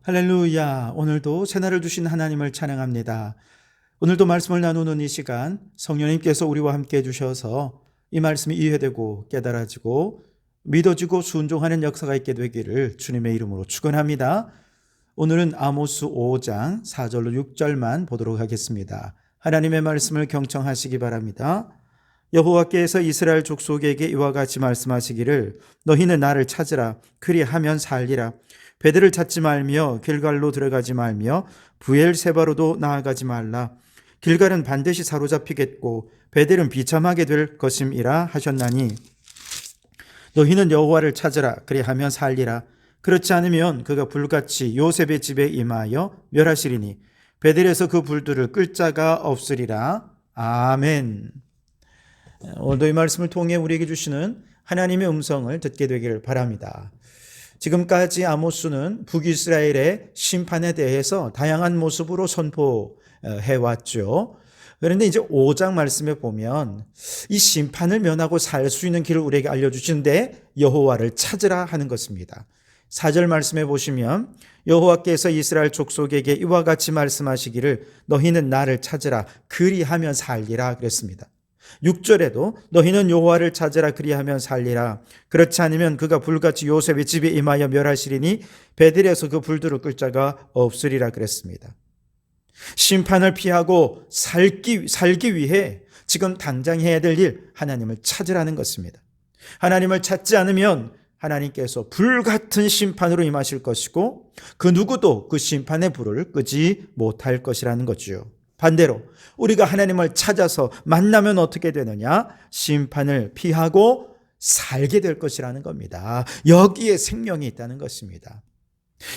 할렐루야. 오늘도 새날을 주신 하나님을 찬양합니다. 오늘도 말씀을 나누는 이 시간 성령님께서 우리와 함께 해주셔서 이 말씀이 이해되고 깨달아지고 믿어지고 순종하는 역사가 있게 되기를 주님의 이름으로 축원합니다. 오늘은 아모스 5장 4절로 6절만 보도록 하겠습니다. 하나님의 말씀을 경청하시기 바랍니다. 여호와께서 이스라엘 족속에게 이와 같이 말씀하시기를 너희는 나를 찾으라. 그리하면 살리라. 베델을 찾지 말며 길갈로 들어가지 말며 브엘세바로도 나아가지 말라. 길갈은 반드시 사로잡히겠고 베델은 비참하게 될 것임이라 하셨나니 너희는 여호와를 찾으라. 그리하면 살리라. 그렇지 않으면 그가 불같이 요셉의 집에 임하여 멸하시리니 베델에서 그 불들을 끌 자가 없으리라. 아멘. 오늘도 이 말씀을 통해 우리에게 주시는 하나님의 음성을 듣게 되기를 바랍니다. 지금까지 아모스는 북이스라엘의 심판에 대해서 다양한 모습으로 선포해왔죠. 그런데 이제 5장 말씀에 보면 이 심판을 면하고 살 수 있는 길을 우리에게 알려주시는데 여호와를 찾으라 하는 것입니다. 4절 말씀에 보시면 여호와께서 이스라엘 족속에게 이와 같이 말씀하시기를 너희는 나를 찾으라. 그리하면 살리라 그랬습니다. 6절에도 너희는 여호와를 찾으라. 그리하면 살리라. 그렇지 않으면 그가 불같이 요셉의 집에 임하여 멸하시리니 베델에서 그 불들을 끌 자가 없으리라 그랬습니다. 심판을 피하고 살기 위해 지금 당장 해야 될 일, 하나님을 찾으라는 것입니다. 하나님을 찾지 않으면 하나님께서 불같은 심판으로 임하실 것이고 그 누구도 그 심판의 불을 끄지 못할 것이라는 거죠. 반대로 우리가 하나님을 찾아서 만나면 어떻게 되느냐? 심판을 피하고 살게 될 것이라는 겁니다. 여기에 생명이 있다는 것입니다.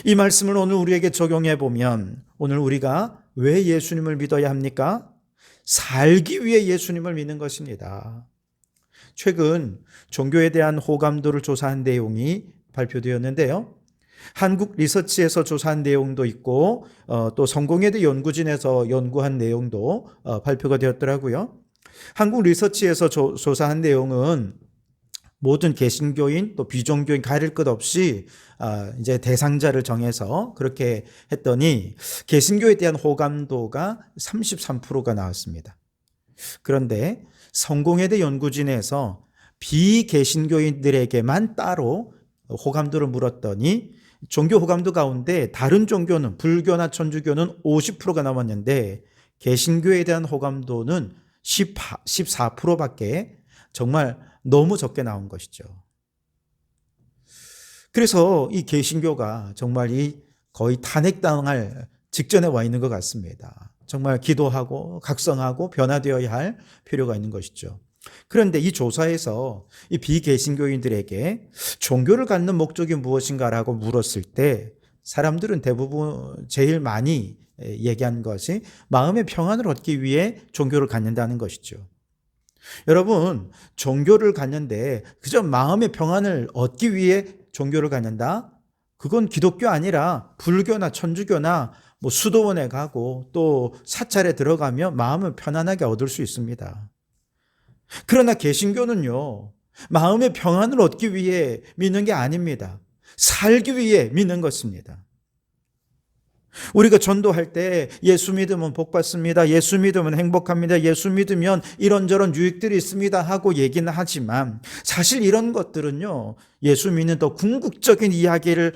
이 말씀을 오늘 우리에게 적용해 보면 오늘 우리가 왜 예수님을 믿어야 합니까? 살기 위해 예수님을 믿는 것입니다. 최근 종교에 대한 호감도를 조사한 내용이 발표되었는데요. 한국 리서치에서 조사한 내용도 있고 또 성공회대 연구진에서 연구한 내용도 발표가 되었더라고요. 한국 리서치에서 조사한 내용은 모든 개신교인 또 비종교인 가릴 것 없이 이제 대상자를 정해서 그렇게 했더니 개신교에 대한 호감도가 33%가 나왔습니다. 그런데 성공회대 연구진에서 비개신교인들에게만 따로 호감도를 물었더니 종교 호감도 가운데 다른 종교는 불교나 천주교는 50%가 남았는데 개신교에 대한 호감도는 14%밖에 정말 너무 적게 나온 것이죠. 그래서 이 개신교가 정말 거의 탄핵당할 직전에 와 있는 것 같습니다. 정말 기도하고 각성하고 변화되어야 할 필요가 있는 것이죠. 그런데 이 조사에서 이 비개신교인들에게 종교를 갖는 목적이 무엇인가라고 물었을 때 사람들은 대부분 제일 많이 얘기한 것이 마음의 평안을 얻기 위해 종교를 갖는다는 것이죠. 여러분, 종교를 갖는데 그저 마음의 평안을 얻기 위해 종교를 갖는다? 그건 기독교 아니라 불교나 천주교나 수도원에 가고 또 사찰에 들어가면 마음을 편안하게 얻을 수 있습니다. 그러나 개신교는요, 마음의 평안을 얻기 위해 믿는 게 아닙니다. 살기 위해 믿는 것입니다. 우리가 전도할 때 예수 믿으면 복 받습니다. 예수 믿으면 행복합니다. 예수 믿으면 이런저런 유익들이 있습니다 하고 얘기는 하지만 사실 이런 것들은요, 예수 믿는 더 궁극적인 이야기를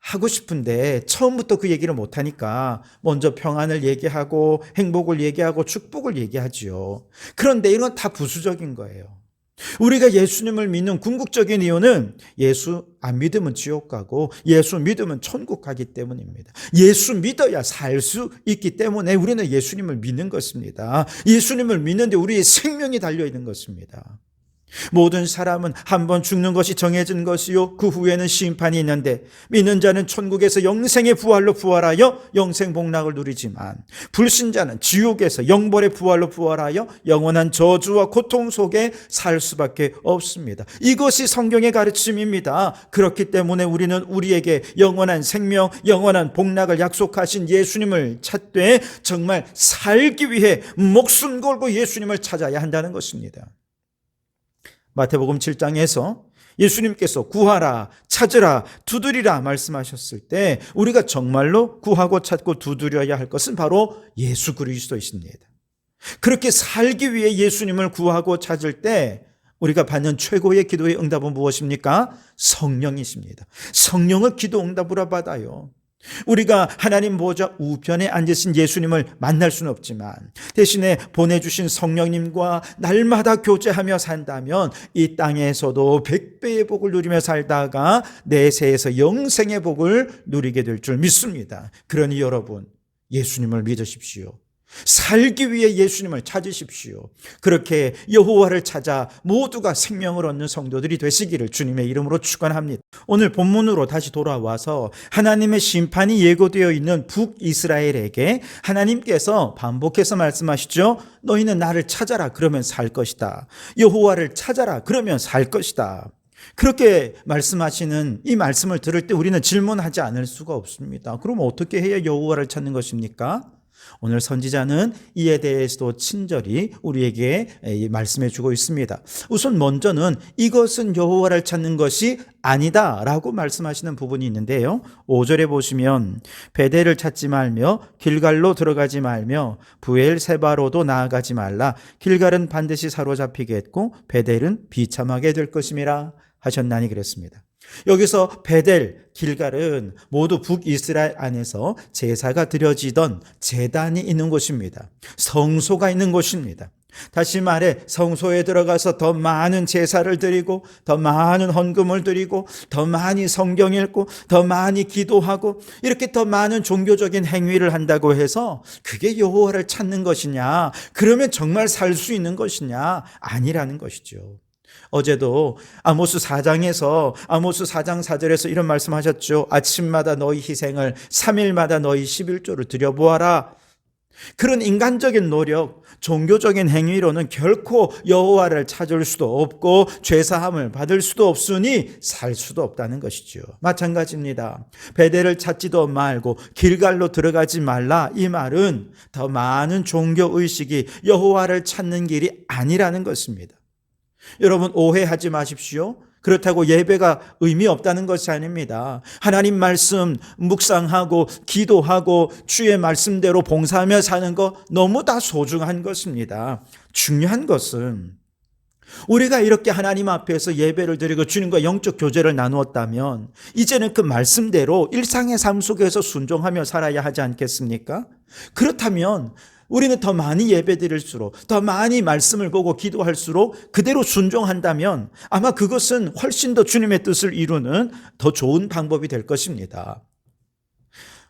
하고 싶은데 처음부터 그 얘기를 못하니까 먼저 평안을 얘기하고 행복을 얘기하고 축복을 얘기하지요. 그런데 이건 다 부수적인 거예요. 우리가 예수님을 믿는 궁극적인 이유는 예수 안 믿으면 지옥 가고 예수 믿으면 천국 가기 때문입니다. 예수 믿어야 살 수 있기 때문에 우리는 예수님을 믿는 것입니다. 예수님을 믿는데 우리의 생명이 달려있는 것입니다. 모든 사람은 한 번 죽는 것이 정해진 것이요 그 후에는 심판이 있는데 믿는 자는 천국에서 영생의 부활로 부활하여 영생 복락을 누리지만 불신자는 지옥에서 영벌의 부활로 부활하여 영원한 저주와 고통 속에 살 수밖에 없습니다. 이것이 성경의 가르침입니다. 그렇기 때문에 우리는 우리에게 영원한 생명, 영원한 복락을 약속하신 예수님을 찾되 정말 살기 위해 목숨 걸고 예수님을 찾아야 한다는 것입니다. 마태복음 7장에서 예수님께서 구하라, 찾으라, 두드리라 말씀하셨을 때 우리가 정말로 구하고 찾고 두드려야 할 것은 바로 예수 그리스도이십니다. 그렇게 살기 위해 예수님을 구하고 찾을 때 우리가 받는 최고의 기도의 응답은 무엇입니까? 성령이십니다. 성령을 기도 응답으로 받아요. 우리가 하나님 보좌 우편에 앉으신 예수님을 만날 수는 없지만 대신에 보내주신 성령님과 날마다 교제하며 산다면 이 땅에서도 100배의 복을 누리며 살다가 내세에서 영생의 복을 누리게 될 줄 믿습니다. 그러니 여러분, 예수님을 믿으십시오. 살기 위해 예수님을 찾으십시오. 그렇게 여호와를 찾아 모두가 생명을 얻는 성도들이 되시기를 주님의 이름으로 축원합니다. 오늘 본문으로 다시 돌아와서 하나님의 심판이 예고되어 있는 북이스라엘에게 하나님께서 반복해서 말씀하시죠. 너희는 나를 찾아라, 그러면 살 것이다. 여호와를 찾아라, 그러면 살 것이다. 그렇게 말씀하시는 이 말씀을 들을 때 우리는 질문하지 않을 수가 없습니다. 그럼 어떻게 해야 여호와를 찾는 것입니까? 오늘 선지자는 이에 대해서도 친절히 우리에게 말씀해 주고 있습니다. 우선 먼저는 이것은 여호와를 찾는 것이 아니다 라고 말씀하시는 부분이 있는데요. 5절에 보시면 베델을 찾지 말며 길갈로 들어가지 말며 브엘세바로도 나아가지 말라. 길갈은 반드시 사로잡히겠고 베델은 비참하게 될 것임이라 하셨나니 그랬습니다. 여기서 베델, 길갈은 모두 북이스라엘 안에서 제사가 드려지던 제단이 있는 곳입니다. 성소가 있는 곳입니다. 다시 말해 성소에 들어가서 더 많은 제사를 드리고 더 많은 헌금을 드리고 더 많이 성경 읽고 더 많이 기도하고 이렇게 더 많은 종교적인 행위를 한다고 해서 그게 여호와를 찾는 것이냐, 그러면 정말 살 수 있는 것이냐, 아니라는 것이죠. 어제도 아모스 4장에서 아모스 4장 4절에서 이런 말씀하셨죠. 아침마다 너희 희생을 3일마다 너희 11조를 드려보아라. 그런 인간적인 노력, 종교적인 행위로는 결코 여호와를 찾을 수도 없고 죄사함을 받을 수도 없으니 살 수도 없다는 것이죠. 마찬가지입니다. 베델을 찾지도 말고 길갈로 들어가지 말라. 이 말은 더 많은 종교의식이 여호와를 찾는 길이 아니라는 것입니다. 여러분, 오해하지 마십시오. 그렇다고 예배가 의미 없다는 것이 아닙니다. 하나님 말씀 묵상하고 기도하고 주의 말씀대로 봉사하며 사는 거 너무 다 소중한 것입니다. 중요한 것은 우리가 이렇게 하나님 앞에서 예배를 드리고 주님과 영적 교제를 나누었다면 이제는 그 말씀대로 일상의 삶 속에서 순종하며 살아야 하지 않겠습니까? 그렇다면 우리는 더 많이 예배드릴수록 더 많이 말씀을 보고 기도할수록 그대로 순종한다면 아마 그것은 훨씬 더 주님의 뜻을 이루는 더 좋은 방법이 될 것입니다.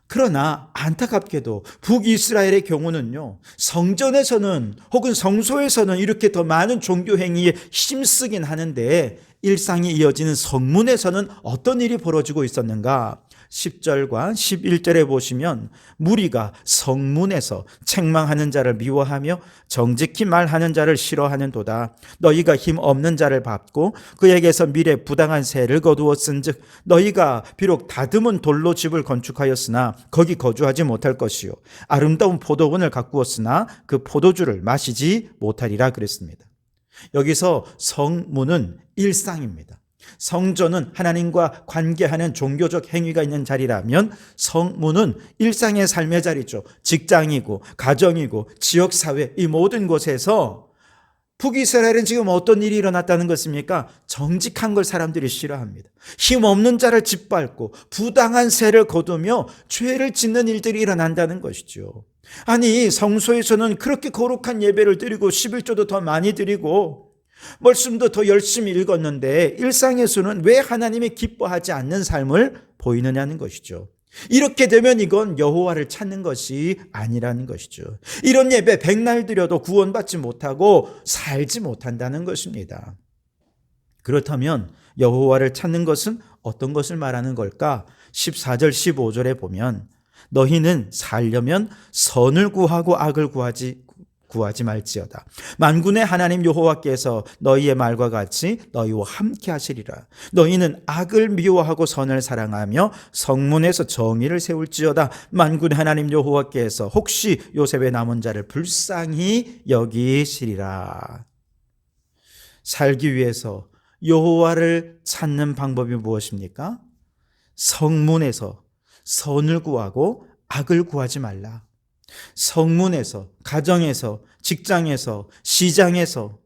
그러나 안타깝게도 북이스라엘의 경우는요, 성전에서는 혹은 성소에서는 이렇게 더 많은 종교 행위에 힘쓰긴 하는데 일상이 이어지는 성문에서는 어떤 일이 벌어지고 있었는가? 10절과 11절에 보시면 무리가 성문에서 책망하는 자를 미워하며 정직히 말하는 자를 싫어하는도다. 너희가 힘 없는 자를 밟고 그에게서 미래 부당한 세를 거두었은즉 너희가 비록 다듬은 돌로 집을 건축하였으나 거기 거주하지 못할 것이요 아름다운 포도원을 가꾸었으나 그 포도주를 마시지 못하리라 그랬습니다. 여기서 성문은 일상입니다. 성전은 하나님과 관계하는 종교적 행위가 있는 자리라면 성문은 일상의 삶의 자리죠. 직장이고 가정이고 지역사회, 이 모든 곳에서 북이스라엘은 지금 어떤 일이 일어났다는 것입니까? 정직한 걸 사람들이 싫어합니다. 힘없는 자를 짓밟고 부당한 세를 거두며 죄를 짓는 일들이 일어난다는 것이죠. 아니, 성소에서는 그렇게 거룩한 예배를 드리고 11조도 더 많이 드리고 말씀도 더 열심히 읽었는데 일상에서는 왜 하나님이 기뻐하지 않는 삶을 보이느냐는 것이죠. 이렇게 되면 이건 여호와를 찾는 것이 아니라는 것이죠. 이런 예배 백날 드려도 구원받지 못하고 살지 못한다는 것입니다. 그렇다면 여호와를 찾는 것은 어떤 것을 말하는 걸까? 14절 15절에 보면 너희는 살려면 선을 구하고 악을 구하지 말지어다. 만군의 하나님 여호와께서 너희의 말과 같이 너희와 함께 하시리라. 너희는 악을 미워하고 선을 사랑하며 성문에서 정의를 세울지어다. 만군의 하나님 여호와께서 혹시 요셉의 남은 자를 불쌍히 여기시리라. 살기 위해서 여호와를 찾는 방법이 무엇입니까? 성문에서 선을 구하고 악을 구하지 말라. 성문에서, 가정에서, 직장에서, 시장에서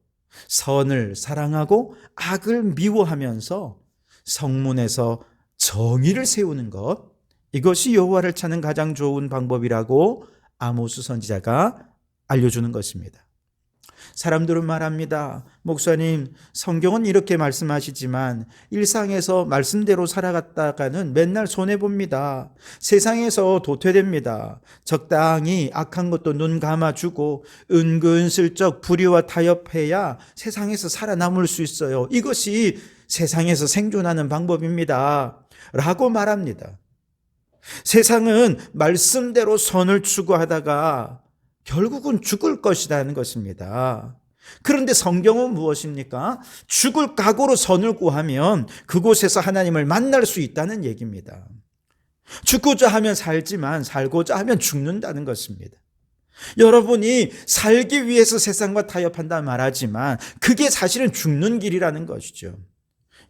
선을 사랑하고 악을 미워하면서 성문에서 정의를 세우는 것, 이것이 여호와를 찾는 가장 좋은 방법이라고 아모스 선지자가 알려주는 것입니다. 사람들은 말합니다. 목사님, 성경은 이렇게 말씀하시지만 일상에서 말씀대로 살아갔다가는 맨날 손해봅니다. 세상에서 도태됩니다. 적당히 악한 것도 눈 감아주고 은근슬쩍 불의와 타협해야 세상에서 살아남을 수 있어요. 이것이 세상에서 생존하는 방법입니다. 라고 말합니다. 세상은 말씀대로 선을 추구하다가 결국은 죽을 것이라는 것입니다. 그런데 성경은 무엇입니까? 죽을 각오로 선을 구하면 그곳에서 하나님을 만날 수 있다는 얘기입니다. 죽고자 하면 살지만 살고자 하면 죽는다는 것입니다. 여러분이 살기 위해서 세상과 타협한다 말하지만 그게 사실은 죽는 길이라는 것이죠.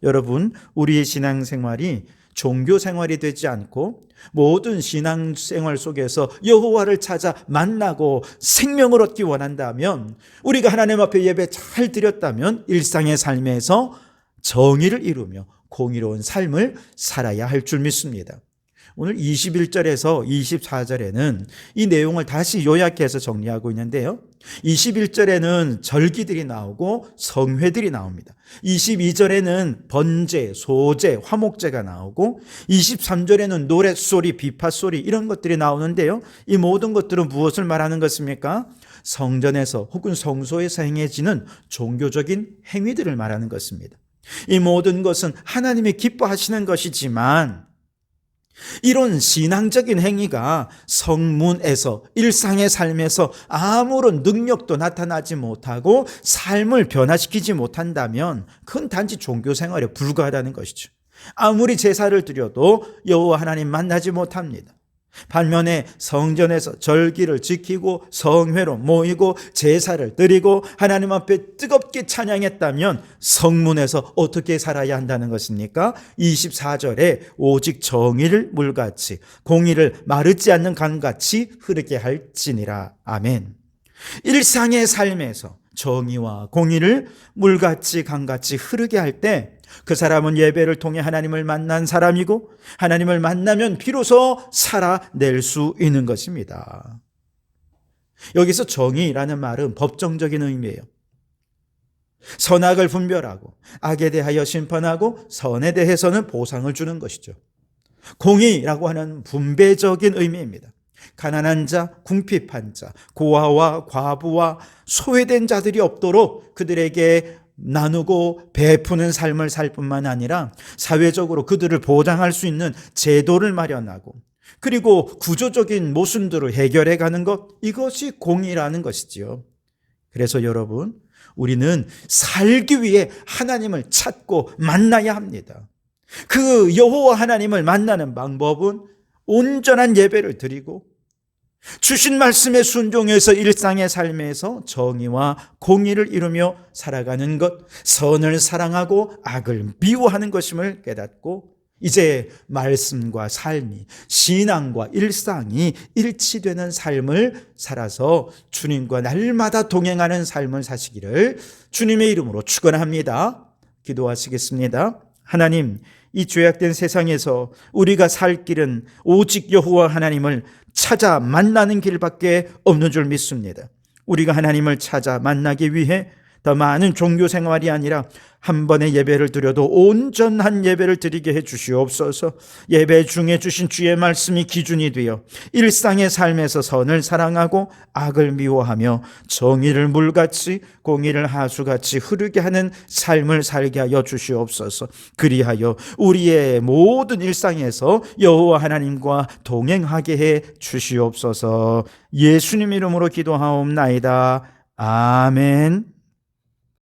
여러분, 우리의 신앙생활이 종교 생활이 되지 않고 모든 신앙생활 속에서 여호와를 찾아 만나고 생명을 얻기 원한다면, 우리가 하나님 앞에 예배 잘 드렸다면 일상의 삶에서 정의를 이루며 공의로운 삶을 살아야 할 줄 믿습니다. 오늘 21절에서 24절에는 이 내용을 다시 요약해서 정리하고 있는데요. 21절에는 절기들이 나오고 성회들이 나옵니다. 22절에는 번제, 소제, 화목제가 나오고 23절에는 노랫소리, 비파소리 이런 것들이 나오는데요. 이 모든 것들은 무엇을 말하는 것입니까? 성전에서 혹은 성소에서 행해지는 종교적인 행위들을 말하는 것입니다. 이 모든 것은 하나님이 기뻐하시는 것이지만 이런 신앙적인 행위가 성문에서 일상의 삶에서 아무런 능력도 나타나지 못하고 삶을 변화시키지 못한다면 그건 단지 종교 생활에 불과하다는 것이죠. 아무리 제사를 드려도 여호와 하나님 만나지 못합니다. 반면에 성전에서 절기를 지키고 성회로 모이고 제사를 드리고 하나님 앞에 뜨겁게 찬양했다면 성문에서 어떻게 살아야 한다는 것입니까? 24절에 오직 정의를 물같이 공의를 마르지 않는 강같이 흐르게 할지니라. 아멘. 일상의 삶에서 정의와 공의를 물같이 강같이 흐르게 할 때 그 사람은 예배를 통해 하나님을 만난 사람이고 하나님을 만나면 비로소 살아낼 수 있는 것입니다. 여기서 정의라는 말은 법정적인 의미예요. 선악을 분별하고 악에 대하여 심판하고 선에 대해서는 보상을 주는 것이죠. 공의라고 하는 분배적인 의미입니다. 가난한 자, 궁핍한 자, 고아와 과부와 소외된 자들이 없도록 그들에게 나누고 베푸는 삶을 살 뿐만 아니라 사회적으로 그들을 보장할 수 있는 제도를 마련하고 그리고 구조적인 모순들을 해결해 가는 것, 이것이 공의라는 것이지요. 그래서 여러분, 우리는 살기 위해 하나님을 찾고 만나야 합니다. 그 여호와 하나님을 만나는 방법은 온전한 예배를 드리고 주신 말씀에 순종해서 일상의 삶에서 정의와 공의를 이루며 살아가는 것, 선을 사랑하고 악을 미워하는 것임을 깨닫고 이제 말씀과 삶이, 신앙과 일상이 일치되는 삶을 살아서 주님과 날마다 동행하는 삶을 사시기를 주님의 이름으로 축원합니다. 기도하시겠습니다. 하나님, 이 죄악된 세상에서 우리가 살 길은 오직 여호와 하나님을 찾아 만나는 길밖에 없는 줄 믿습니다. 우리가 하나님을 찾아 만나기 위해 더 많은 종교 생활이 아니라 한 번의 예배를 드려도 온전한 예배를 드리게 해 주시옵소서. 예배 중에 주신 주의 말씀이 기준이 되어 일상의 삶에서 선을 사랑하고 악을 미워하며 정의를 물같이 공의를 하수같이 흐르게 하는 삶을 살게 하여 주시옵소서. 그리하여 우리의 모든 일상에서 여호와 하나님과 동행하게 해 주시옵소서. 예수님 이름으로 기도하옵나이다. 아멘.